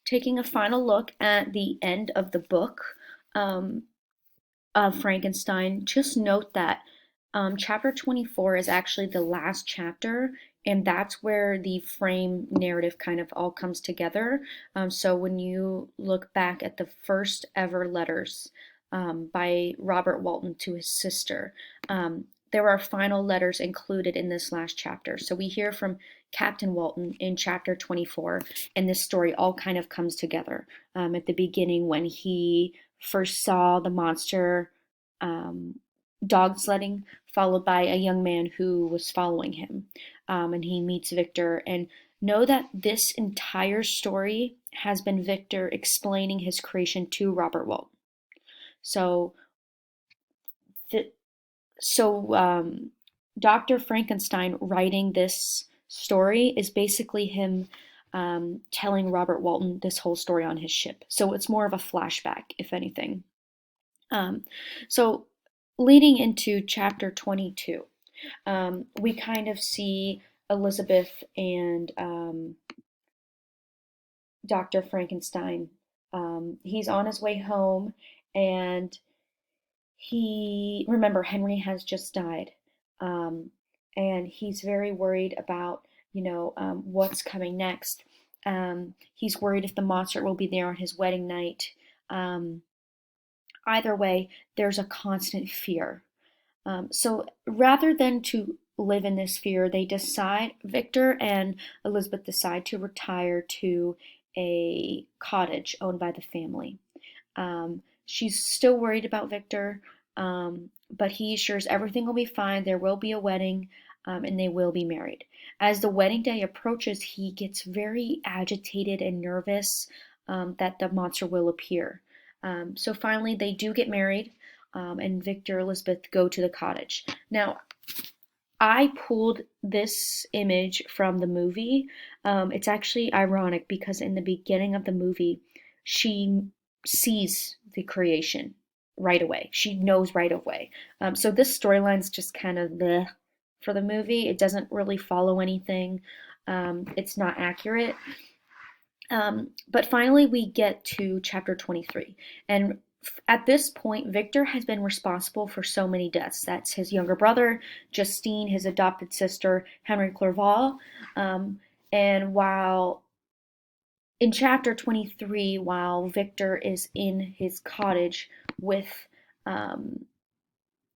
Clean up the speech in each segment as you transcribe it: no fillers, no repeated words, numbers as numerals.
taking a final look at the end of the book um, of Frankenstein, just note that chapter 24 is actually the last chapter, and that's where the frame narrative kind of all comes together. So when you look back at the first ever letters by Robert Walton to his sister, there are final letters included in this last chapter. So we hear from Captain Walton in chapter 24, and this story all kind of comes together at the beginning when he first saw the monster um, dog sledding, followed by a young man who was following him. And he meets Victor. And know that this entire story has been Victor explaining his creation to Robert Walton. So, the, so Dr. Frankenstein writing this story is basically him telling Robert Walton this whole story on his ship. So it's more of a flashback, if anything. Um, so leading into chapter 22, we kind of see Elizabeth and Dr. Frankenstein. He's on his way home, and remember, Henry has just died. Um, and he's very worried about, what's coming next. He's worried if the monster will be there on his wedding night. Um, Either way, there's a constant fear. So rather than to live in this fear, Victor and Elizabeth decide to retire to a cottage owned by the family. She's still worried about Victor, but he assures everything will be fine. There will be a wedding, and they will be married. As the wedding day approaches, he gets very agitated and nervous that the monster will appear. So finally, they do get married, and Victor and Elizabeth go to the cottage. Now, I pulled this image from the movie. It's actually ironic because in the beginning of the movie, she sees the creation right away. She knows right away. So this storyline's just kind of the for the movie. It doesn't really follow anything. It's not accurate. But finally, we get to chapter 23. And at this point, Victor has been responsible for so many deaths. That's his younger brother, Justine, his adopted sister, Henry Clerval. And while in chapter 23, while Victor is in his cottage with um,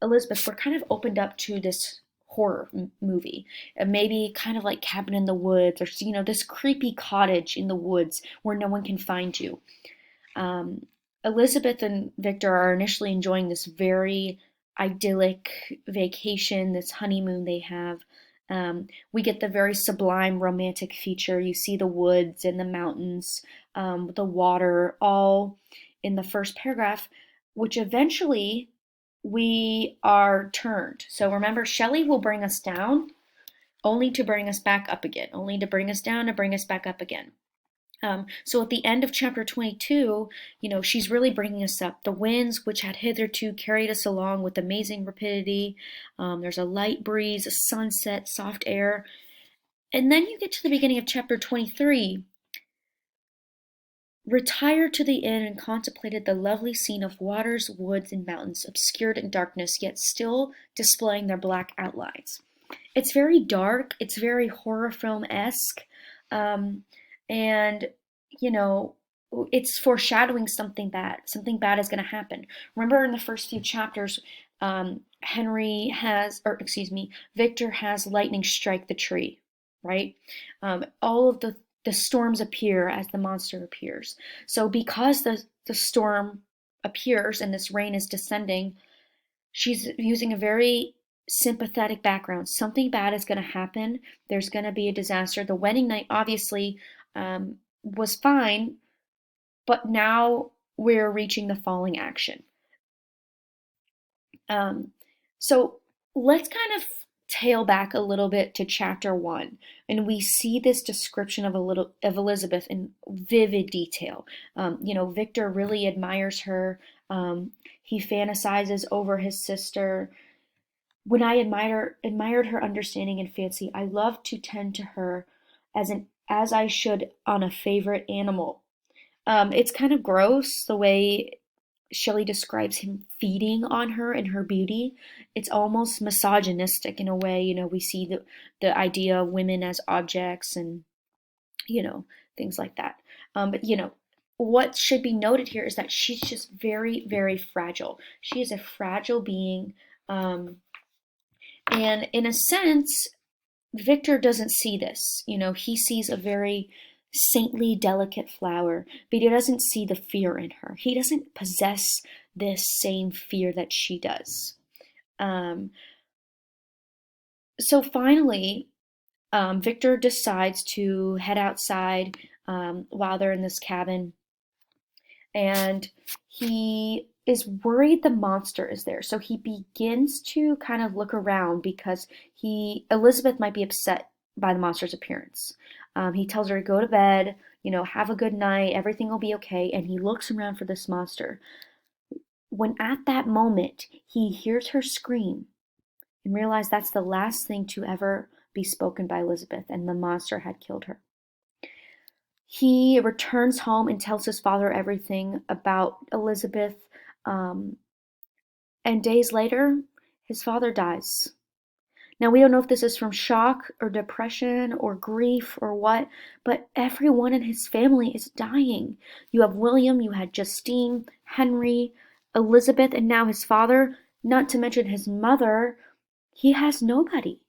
Elizabeth, we're kind of opened up to this horror movie, maybe kind of like Cabin in the Woods, or this creepy cottage in the woods where no one can find you. Um, Elizabeth and Victor are initially enjoying this very idyllic vacation, this honeymoon they have. We get the very sublime romantic feature. You see the woods and the mountains, the water, all in the first paragraph, which eventually we are turned. So remember, Shelley will bring us down only to bring us back up again, only to bring us down to bring us back up again. So at the end of chapter 22, she's really bringing us up. The winds, which had hitherto carried us along with amazing rapidity, there's a light breeze, a sunset, soft air. And then you get to the beginning of chapter 23. Retired to the inn and contemplated the lovely scene of waters, woods, and mountains, obscured in darkness, yet still displaying their black outlines. It's very dark. It's very horror film-esque. And, you know, it's foreshadowing something bad. Something bad is going to happen. Remember in the first few chapters, Victor has lightning strike the tree, right? All of the storms appear as the monster appears. So because the storm appears and this rain is descending, she's using a very sympathetic background. Something bad is going to happen. There's going to be a disaster. The wedding night obviously was fine, but now we're reaching the falling action. So let's kind of tail back a little bit to chapter 1, and we see this description of Elizabeth in vivid detail. Victor really admires her. He fantasizes over his sister. When I admired her understanding and fancy, I loved to tend to her as I should on a favorite animal. It's kind of gross the way Shelley describes him feeding on her and her beauty. It's almost misogynistic in a way. We see the idea of women as objects and, you know, things like that. But what should be noted here is that she's just very, very fragile. She is a fragile being. And in a sense, Victor doesn't see this. He sees a very saintly, delicate flower, but he doesn't see the fear in her. He doesn't possess this same fear that she does. Um, so finally, Victor decides to head outside while they're in this cabin, and he is worried the monster is there. So he begins to kind of look around because Elizabeth might be upset by the monster's appearance. He tells her to go to bed, have a good night, everything will be okay, and he looks around for this monster. When at that moment he hears her scream and realizes that's the last thing to ever be spoken by Elizabeth, and the monster had killed her. He returns home and tells his father everything about Elizabeth. Um, and days later, his father dies. Now, we don't know if this is from shock or depression or grief or what, but everyone in his family is dying. You have William, you had Justine, Henry, Elizabeth, and now his father, not to mention his mother. He has nobody.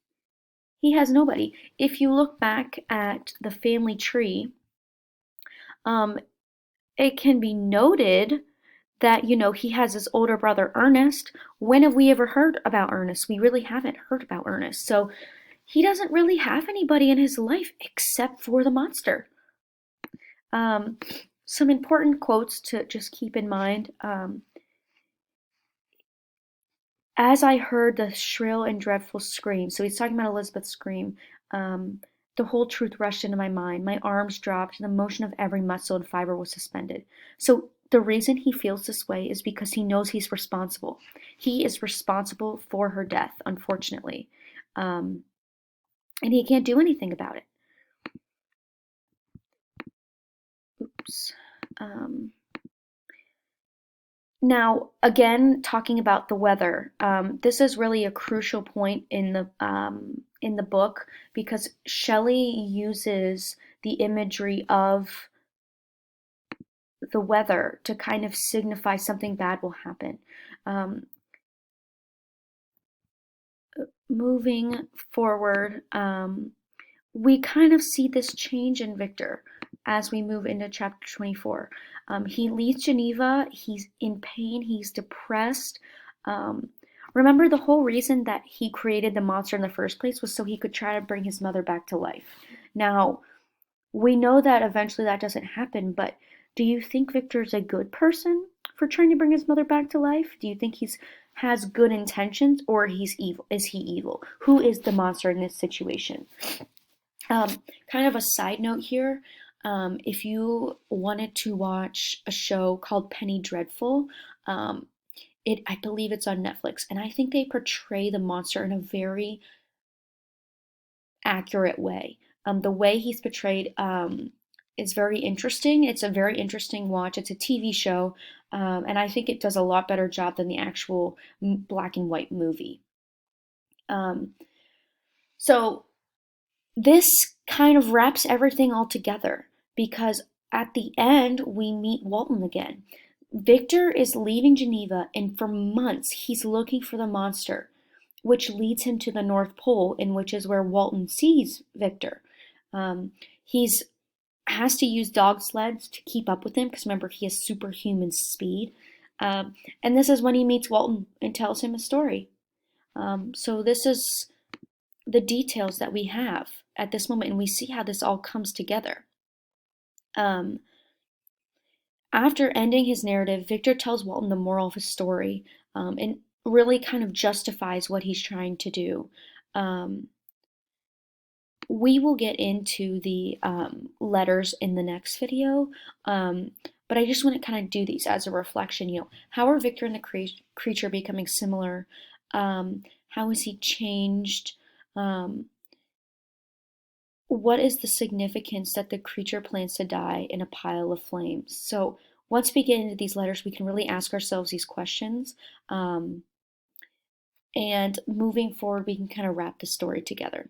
He has nobody. If you look back at the family tree, um, it can be noted that, he has his older brother Ernest. When have we ever heard about Ernest? We really haven't heard about Ernest. So he doesn't really have anybody in his life except for the monster. Some important quotes to just keep in mind. As I heard the shrill and dreadful scream, so he's talking about Elizabeth's scream, the whole truth rushed into my mind. My arms dropped, and the motion of every muscle and fiber was suspended. So the reason he feels this way is because he knows he's responsible. He is responsible for her death, unfortunately. And he can't do anything about it. Oops. Now, again, talking about the weather, this is really a crucial point in the book because Shelley uses the imagery of the weather to kind of signify something bad will happen. Um, Moving forward, we kind of see this change in Victor as we move into chapter 24. He leaves Geneva, he's in pain, he's depressed. Remember, the whole reason that he created the monster in the first place was so he could try to bring his mother back to life. Now, we know that eventually that doesn't happen, but do you think Victor's a good person for trying to bring his mother back to life? Do you think he's has good intentions, or he's evil? Is he evil? Who is the monster in this situation? Kind of a side note here, if you wanted to watch a show called Penny Dreadful, I believe it's on Netflix, and I think they portray the monster in a very accurate way. The way he's portrayed is very interesting. It's a very interesting watch. It's a TV show, and I think it does a lot better job than the actual black and white movie. So this kind of wraps everything all together because at the end we meet Walton again. Victor is leaving Geneva, and for months he's looking for the monster, which leads him to the North Pole, in which is where Walton sees Victor. He's has to use dog sleds to keep up with him because remember he has superhuman speed. And this is when he meets Walton and tells him a story. So this is the details that we have at this moment, and we see how this all comes together. After ending his narrative, Victor tells Walton the moral of his story and really kind of justifies what he's trying to do. We will get into the letters in the next video, but I just want to kind of do these as a reflection. How are Victor and the creature becoming similar? How has he changed? what is the significance that the creature plans to die in a pile of flames? So once we get into these letters, we can really ask ourselves these questions. Um, and moving forward, we can kind of wrap the story together.